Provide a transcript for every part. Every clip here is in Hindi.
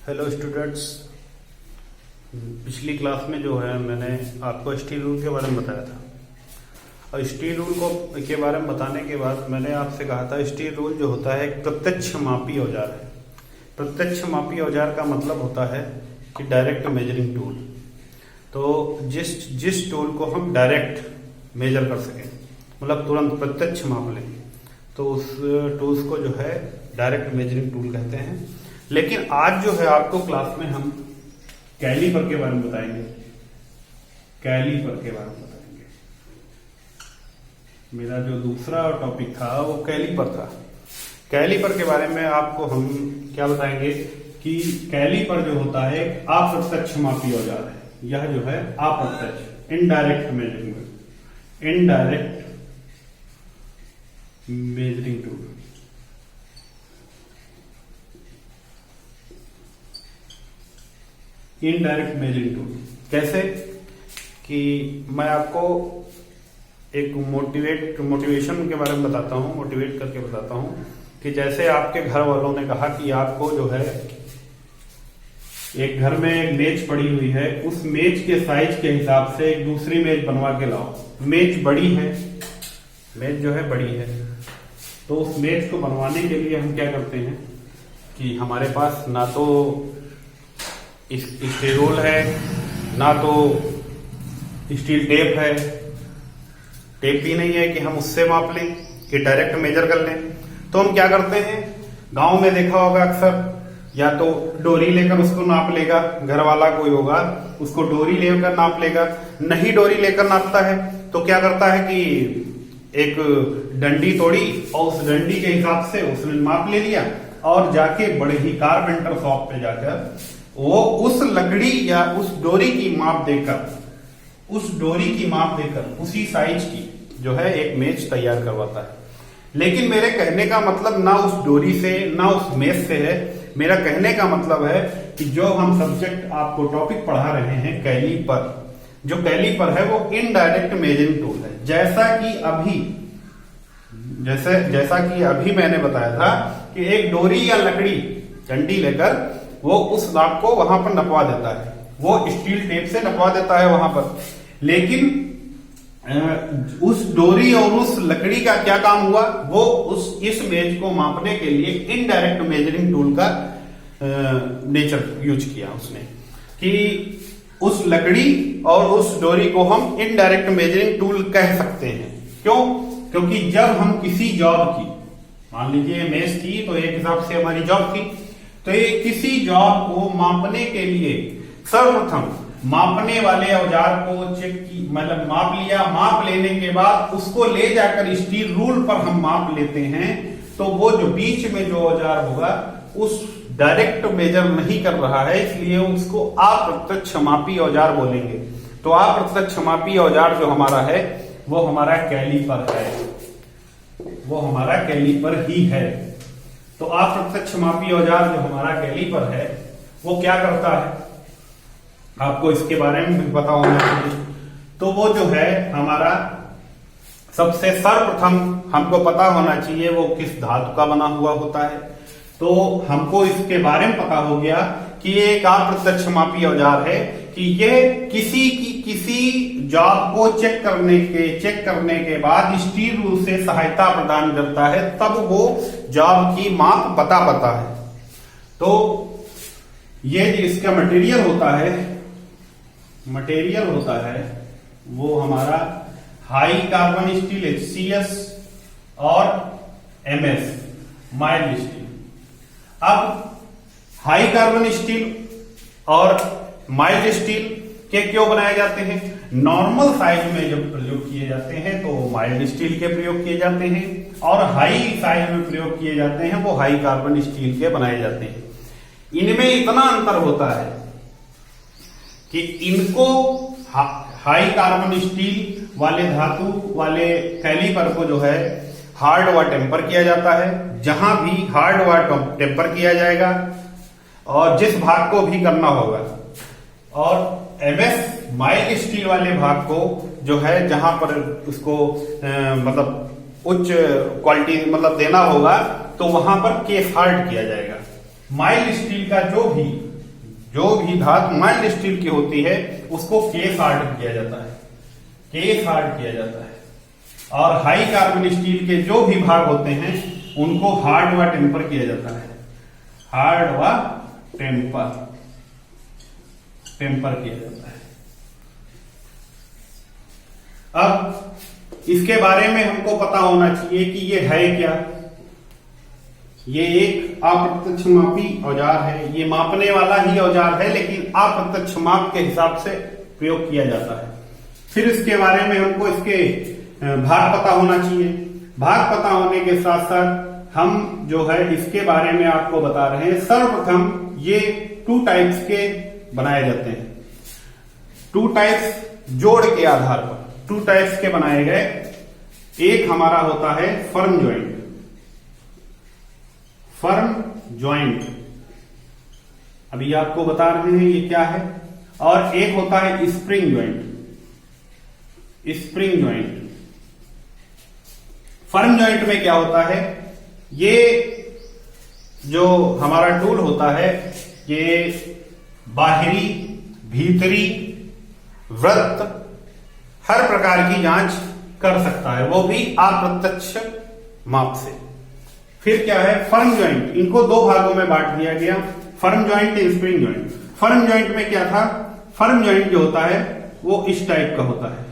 Hello students. पिछली क्लास में जो है मैंने आपको स्टील रूल के बारे में बताया था और स्टील रूल को के बारे में बताने के बाद मैंने आपसे कहा था स्टील रूल जो होता है एक प्रत्यक्ष मापी औजार है। प्रत्यक्ष मापी औजार का मतलब होता है कि डायरेक्ट मेजरिंग टूल। तो जिस टूल को हम डायरेक्ट मेजर कर सकें, मतलब तुरंत प्रत्यक्ष माप लें, तो उस टूल्स को जो है डायरेक्ट मेजरिंग टूल कहते हैं। लेकिन आज जो है आपको क्लास में हम कैलीपर के बारे में बताएंगे। कैलीपर के बारे में बताएंगे। मेरा जो दूसरा टॉपिक था वो कैलीपर था। कैलीपर के बारे में आपको हम क्या बताएंगे कि कैलीपर जो होता है एक अप्रत्यक्ष मापी औजार है। यह जो है अप्रत्यक्ष indirect measuring tool. Indirect measuring tool कैसे कि मैं आपको एक मोटिवेशन के बारे में बताता हूं, मोटिवेट करके बताता हूं कि जैसे आपके घर वालों ने कहा कि आपको जो है एक घर में एक मेज पड़ी हुई है, उस मेज के साइज के हिसाब से एक दूसरी मेज बनवा के लाओ। मेज बड़ी है, मेज जो है बड़ी है, तो उस मेज को बनवाने के लिए हम क्या करते हैं कि हमारे पास ना तो स्टील रोल है, ना तो स्टील टेप है। टेप भी नहीं है कि हम उससे माप लें, कि डायरेक्ट मेजर कर लें। तो हम क्या करते हैं, गांव में देखा होगा अक्सर, या तो डोरी लेकर उसको नाप लेगा, घर वाला कोई होगा उसको डोरी लेकर नाप लेगा। नहीं डोरी लेकर नापता है तो क्या करता है कि एक डंडी तोड़ी और उस डंडी के हिसाब से उसने माप ले लिया और जाके बड़े ही कारपेंटर शॉप पे जाकर वो उस लकड़ी या उस डोरी की माप देकर उसी साइज की जो है एक मेज तैयार करवाता है। लेकिन मेरे कहने का मतलब ना उस डोरी से ना उस मेज से है। मेरा कहने का मतलब है कि जो हम सब्जेक्ट आपको टॉपिक पढ़ा रहे हैं कैलीपर, जो कैलीपर है वो इनडायरेक्ट मेजरिंग टूल है। जैसा कि अभी मैंने बताया था कि एक डोरी या लकड़ी डंडी लेकर वो उस नाप को वहां पर नपवा देता है, वो स्टील टेप से नपवा देता है वहां पर। लेकिन उस डोरी और उस लकड़ी का क्या काम हुआ, वो इस मेज को मापने के लिए इनडायरेक्ट मेजरिंग टूल का नेचर यूज किया उसने, कि उस लकड़ी और उस डोरी को हम इनडायरेक्ट मेजरिंग टूल कह सकते हैं। क्यों? क्योंकि जब हम किसी जॉब की, मान लीजिए मेज थी तो एक हिसाब से हमारी जॉब थी, तो ये किसी जॉब को मापने के लिए सर्वप्रथम मापने वाले औजार को मतलब माप लिया। माप लेने के बाद उसको ले जाकर स्टील रूल पर हम माप लेते हैं, तो वो जो बीच में जो औजार होगा उस डायरेक्ट मेजर नहीं कर रहा है, इसलिए उसको अप्रत्यक्ष मापी औजार बोलेंगे। तो अप्रत्यक्ष मापी औजार जो हमारा है वो हमारा कैलीपर है, वो हमारा कैलीपर ही है। तो अप्रत्यक्ष मापी औजार जो हमारा कैलीपर है वो क्या करता है, आपको इसके बारे में पता होना चाहिए। तो वो जो है हमारा सबसे सर्वप्रथम हमको पता होना चाहिए वो किस धातु का बना हुआ होता है। तो हमको इसके बारे में पता हो गया कि ये एक अप्रत्यक्ष मापी औजार है, कि यह किसी जॉब को चेक करने के बाद स्टील रूल से सहायता प्रदान करता है, तब वो जॉब की माप बताता है। तो ये इसका मटेरियल होता है वो हमारा हाई कार्बन स्टील HCS और MS माइल्ड स्टील। अब हाई कार्बन स्टील और माइल्ड स्टील के क्यों बनाए जाते हैं? नॉर्मल साइज में जब प्रयोग किए जाते हैं तो माइल्ड स्टील के प्रयोग किए जाते हैं, और हाई साइज में प्रयोग किए जाते हैं वो हाई कार्बन स्टील के बनाए जाते हैं। इनमें इतना अंतर होता है कि इनको हाई कार्बन स्टील वाले धातु वाले कैलीपर को जो है हार्ड व टेम्पर किया जाता है। जहां भी हार्ड व टेम्पर किया जाएगा और जिस भाग को भी करना होगा, और MS माइल्ड स्टील वाले भाग को जो है जहां पर उसको मतलब उच्च क्वालिटी मतलब देना होगा तो वहां पर केस हार्ड किया जाएगा। माइल्ड स्टील का जो भी जो भी धातु माइल्ड स्टील की होती है उसको केस हार्ड किया जाता है, केस हार्ड किया जाता है। और हाई कार्बन स्टील के जो भी भाग होते हैं उनको हार्ड व टेम्पर किया जाता है, हार्ड व टेम्पर किया जाता है। अब इसके बारे में हमको पता होना चाहिए कि ये है क्या। ये एक अप्रत्यक्ष मापी औजार है, ये मापने वाला ही औजार है लेकिन अप्रत्यक्ष माप के हिसाब से प्रयोग किया जाता है। फिर इसके बारे में हमको इसके भाग पता होना चाहिए। भाग पता होने के साथ साथ हम जो है इसके बारे में आपको बता रहे हैं। सर्वप्रथम ये 2 टाइप्स के बनाए जाते हैं, 2 टाइप्स जोड़ के आधार पर 2 टाइप्स के बनाए गए। एक हमारा होता है फर्म ज्वाइंट, फर्म ज्वाइंट अभी आपको बता रहे हैं ये क्या है। और एक होता है spring joint, spring joint. Firm joint में क्या होता है, ये जो हमारा टूल होता है ये बाहरी भीतरी वृत्त हर प्रकार की जांच कर सकता है, वो भी अप्रत्यक्ष माप से। फिर क्या है फर्म ज्वाइंट, इनको 2 भागों में बांट दिया गया, फर्म ज्वाइंट और स्प्रिंग ज्वाइंट। फर्म ज्वाइंट में क्या था, फर्म ज्वाइंट जो होता है वो इस टाइप का होता है,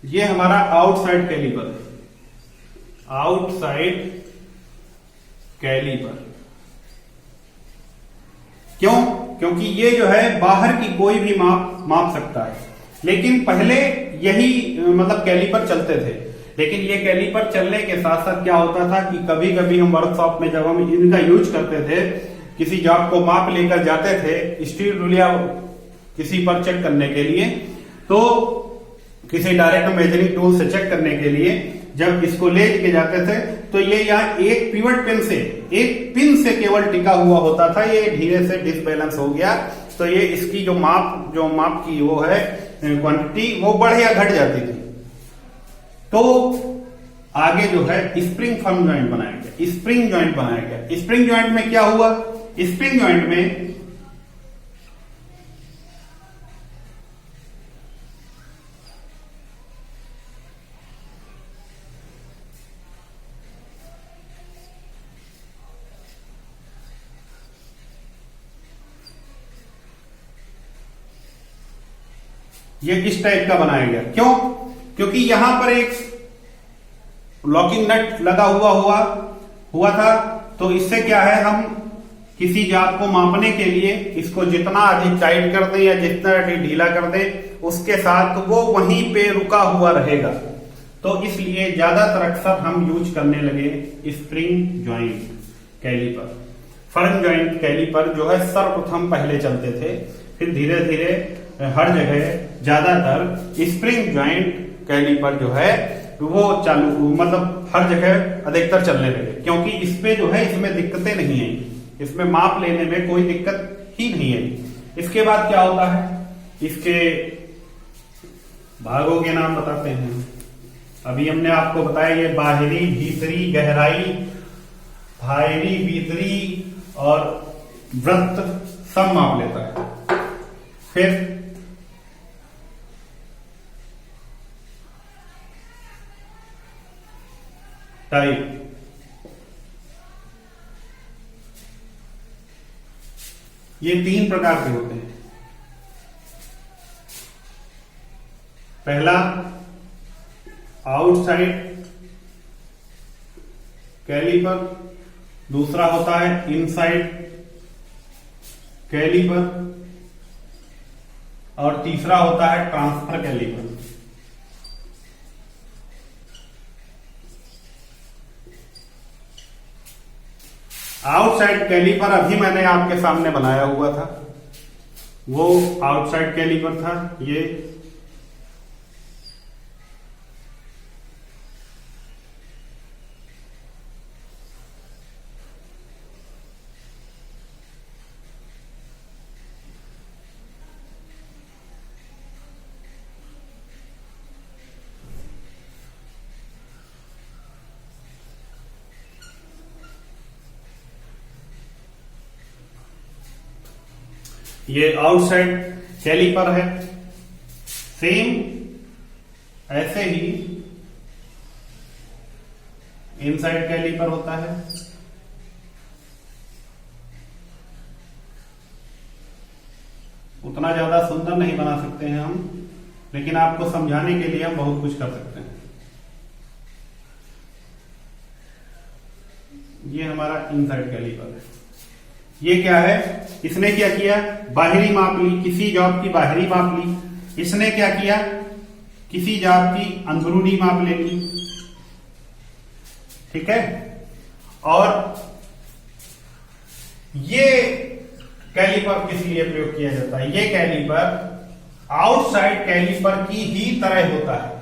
ये हमारा आउटसाइड कैलिपर, आउटसाइड कैलिपर। क्यों? क्योंकि ये जो है बाहर की कोई भी माप सकता है। लेकिन पहले यही मतलब कैलिपर चलते थे, लेकिन ये कैलिपर चलने के साथ साथ क्या होता था कि कभी कभी हम वर्कशॉप में जब हम इनका यूज करते थे, किसी जॉब को माप लेकर जाते थे स्टील रूल या किसी पर चेक करने के लिए, तो किसी डायरेक्ट मेजरिंग टूल से चेक करने के लिए जब इसको ले के जाते थे तो ये यहाँ एक पिवट पिन से, एक पिन से केवल टिका हुआ होता था। ये धीरे से डिसबैलेंस हो गया तो ये इसकी जो माप की वो है क्वांटिटी वो बढ़ या घट जाती थी। तो आगे जो है स्प्रिंग फर्म ज्वाइंट बनाया गया, स्प्रिंग ज्वाइंट बनाया गया। स्प्रिंग ज्वाइंट में क्या हुआ, स्प्रिंग ज्वाइंट में ये इस टाइप का बनाया गया। क्यों? क्योंकि यहां पर एक लॉकिंग नट लगा हुआ था, तो इससे क्या है हम किसी जात को मापने के लिए इसको जितना अधिक टाइट कर दें या जितना अधिक ढीला कर दें उसके साथ वो वहीं पे रुका हुआ रहेगा। तो इसलिए ज्यादातर अक्सर हम यूज करने लगे spring joint calliper. Firm joint calliper जो है सर्वप्रथम पहले चलते थे, फिर धीरे धीरे हर जगह ज्यादातर स्प्रिंग ज्वाइंट कैलिपर जो है वो चालू मतलब हर जगह अधिकतर चलने लगे, क्योंकि इसमें जो है इसमें दिक्कतें नहीं आई, इसमें माप लेने में कोई दिक्कत ही नहीं आई। इसके बाद क्या होता है, इसके भागों के नाम बताते हैं। अभी हमने आपको बताया ये बाहरी भीतरी गहराई, बाहरी भीतरी और वृत्त सब माप लेता है। फिर टाइप, ये 3 प्रकार के होते हैं। पहला आउटसाइड कैलिपर, दूसरा होता है इनसाइड कैलिपर और तीसरा होता है ट्रांसफर कैलिपर। आउटसाइड कैलिपर अभी मैंने आपके सामने बनाया हुआ था, वो आउटसाइड कैलिपर था। ये ये आउटसाइड कैलीपर है। सेम ऐसे ही इनसाइड कैलीपर होता है। उतना ज्यादा सुंदर नहीं बना सकते हैं हम, लेकिन आपको समझाने के लिए हम बहुत कुछ कर सकते हैं। ये हमारा इनसाइड कैलीपर है। ये क्या है, इसने क्या किया, बाहरी माप ली, किसी जॉब की बाहरी माप ली। इसने क्या किया, किसी जॉब की अंदरूनी माप ले ली। ठीक है। और ये कैलीपर किस लिए प्रयोग किया जाता है, ये कैलीपर आउटसाइड कैलीपर की ही तरह होता है।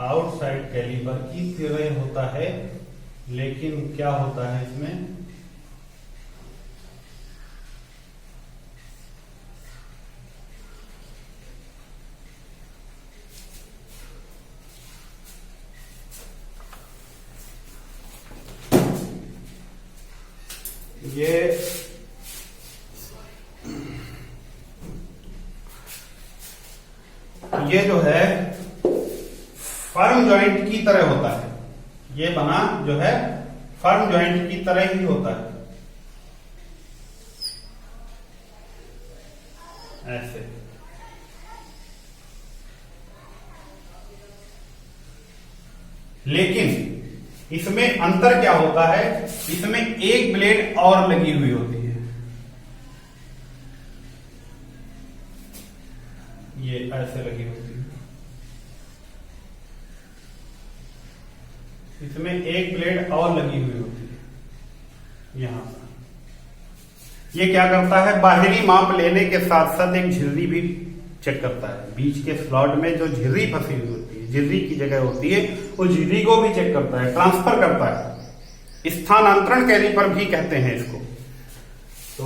आउटसाइड कैलीपर की तरह होता है, लेकिन क्या होता है इसमें, ये जो है फर्म जॉइंट की तरह होता है। ये बना जो है फर्म जॉइंट की तरह ही होता है, ऐसे। लेकिन इसमें अंतर क्या होता है, इसमें एक ब्लेड और लगी हुई होती है। ये ऐसे लगी होती है, इसमें एक ब्लेड और लगी हुई होती है यहां पर। ये क्या करता है, बाहरी माप लेने के साथ साथ एक झिर्री भी चेक करता है। बीच के स्लॉट में जो झिर्री फंसी हुई होती है, झिर्री की जगह होती है, वो झिर्री को भी चेक करता है, ट्रांसफर करता है। स्थानांतरण कैलीपर भी कहते हैं इसको। तो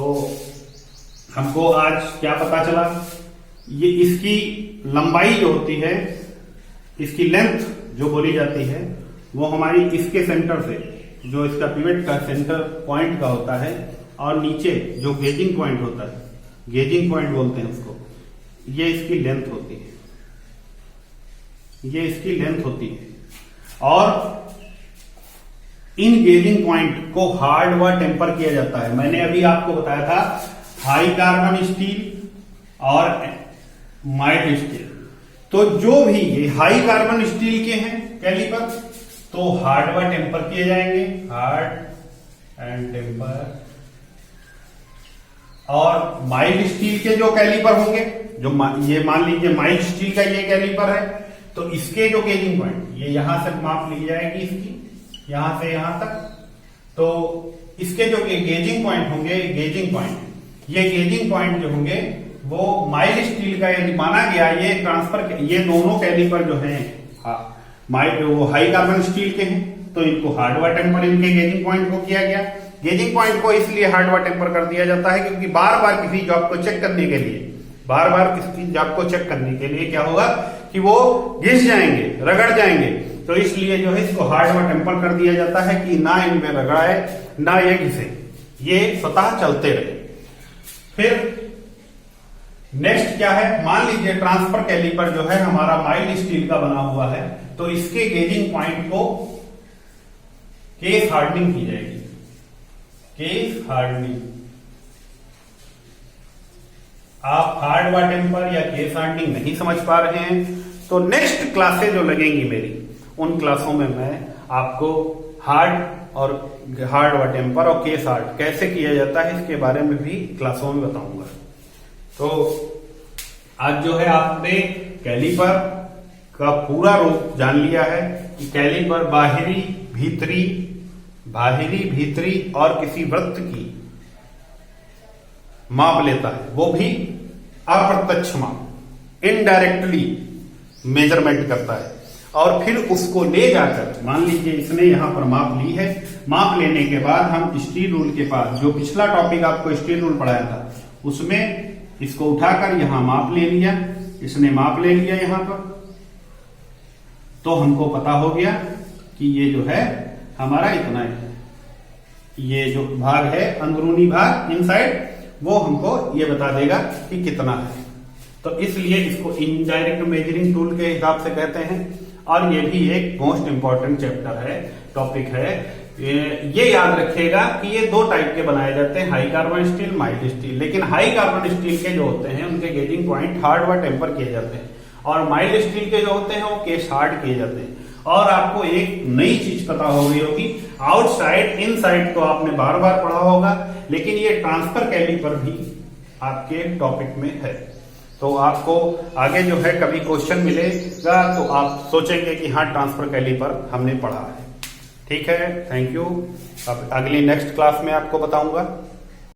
हमको आज क्या पता चला, ये इसकी लंबाई जो होती है, इसकी लेंथ जो बोली जाती है, वो हमारी इसके सेंटर से, जो इसका पिवट का सेंटर पॉइंट का होता है, और नीचे जो गेजिंग पॉइंट होता है, गेजिंग पॉइंट बोलते हैं उसको, ये इसकी लेंथ होती है। ये इसकी लेंथ होती है। और इन गेजिंग पॉइंट को हार्ड व टेम्पर किया जाता है। मैंने अभी आपको बताया था हाई कार्बन स्टील और माइल्ड स्टील। तो जो भी ये हाई कार्बन स्टील के हैं कैलीपर, तो हार्ड व टेम्पर किए जाएंगे, हार्ड एंड टेम्पर। और माइल्ड स्टील के जो कैलीपर होंगे, जो ये मान लीजिए माइल्ड स्टील का ये कैलीपर है, तो इसके जो गेजिंग पॉइंट, ये यहां से माप ली जाएगी इसकी, यहां से यहां तक। तो इसके जो गेजिंग पॉइंट होंगे, गेजिंग पॉइंट, ये गेजिंग पॉइंट जो होंगे वो माइल्ड स्टील का यदि माना गया, ये ट्रांसफर, ये दोनों कैलीपर जो हैं माइल्ड, वो हाई कार्बन स्टील के हैं, तो इनको हार्ड व टेम्पर इनके गेजिंग पॉइंट को किया गया। गेजिंग पॉइंट को इसलिए हार्ड व टेम्पर कर दिया जाता है क्योंकि बार बार किसी जॉब को चेक करने के लिए, बार बार किसी जॉब को चेक करने के लिए क्या होगा कि वो घिस जाएंगे, रगड़ जाएंगे। तो इसलिए जो है इसको हार्ड व टेम्पर कर दिया जाता है कि ना इनमें रगड़ाए, ना ये घिसे, ये स्वतः चलते रहे। फिर नेक्स्ट क्या है, मान लीजिए ट्रांसफर कैलीपर जो है हमारा माइल्ड स्टील का बना हुआ है, तो इसके गेजिंग पॉइंट को केस हार्डनिंग की जाएगी, केस हार्डनिंग। आप हार्ड व टेम्पर या केस हार्डनिंग नहीं समझ पा रहे हैं, तो नेक्स्ट क्लासेज जो लगेंगी मेरी, उन क्लासों में मैं आपको हार्ड व टेम्पर और केस हार्ड कैसे किया जाता है, इसके बारे में भी क्लासों में बताऊंगा। तो आज जो है आपने कैलीपर का पूरा रूप जान लिया है कि कैलीपर बाहरी, भीतरी और किसी वृत्त की माप लेता है, वो भी अप्रत्यक्ष माप, इनडायरेक्टली मेजरमेंट करता है। और फिर उसको ले जाकर, मान लीजिए इसने यहां पर माप ली है, माप लेने के बाद हम स्टील रूल के पास, जो पिछला टॉपिक आपको स्टील रूल पढ़ाया था, उसमें इसको उठाकर यहां माप ले लिया, इसने माप ले लिया यहां पर, तो हमको पता हो गया कि ये जो है हमारा इतना है, ये जो भाग है अंदरूनी भाग इनसाइड, वो हमको ये बता देगा कि कितना है। तो इसलिए इसको इनडायरेक्ट मेजरिंग टूल के हिसाब से कहते हैं। और ये भी एक मोस्ट इंपॉर्टेंट चैप्टर है, टॉपिक है। ये याद रखिएगा कि ये दो टाइप के बनाए जाते हैं, high carbon steel, mild steel. लेकिन हाई कार्बन स्टील के जो होते हैं उनके गेजिंग पॉइंट हार्ड व टेम्पर किए जाते हैं, और माइल्ड स्टील के जो होते हैं वो केस हार्ड किए जाते हैं। और आपको एक नई चीज पता हो गई होगी, आउटसाइड इनसाइड तो आपने बार बार पढ़ा होगा, लेकिन ये ट्रांसफर कैलिपर भी आपके टॉपिक में है। तो आपको आगे जो है कभी क्वेश्चन मिलेगा तो आप सोचेंगे कि हाँ ट्रांसफर कैलिपर हमने पढ़ा है। ठीक है, थैंक यू। अब अगली नेक्स्ट क्लास में आपको बताऊंगा।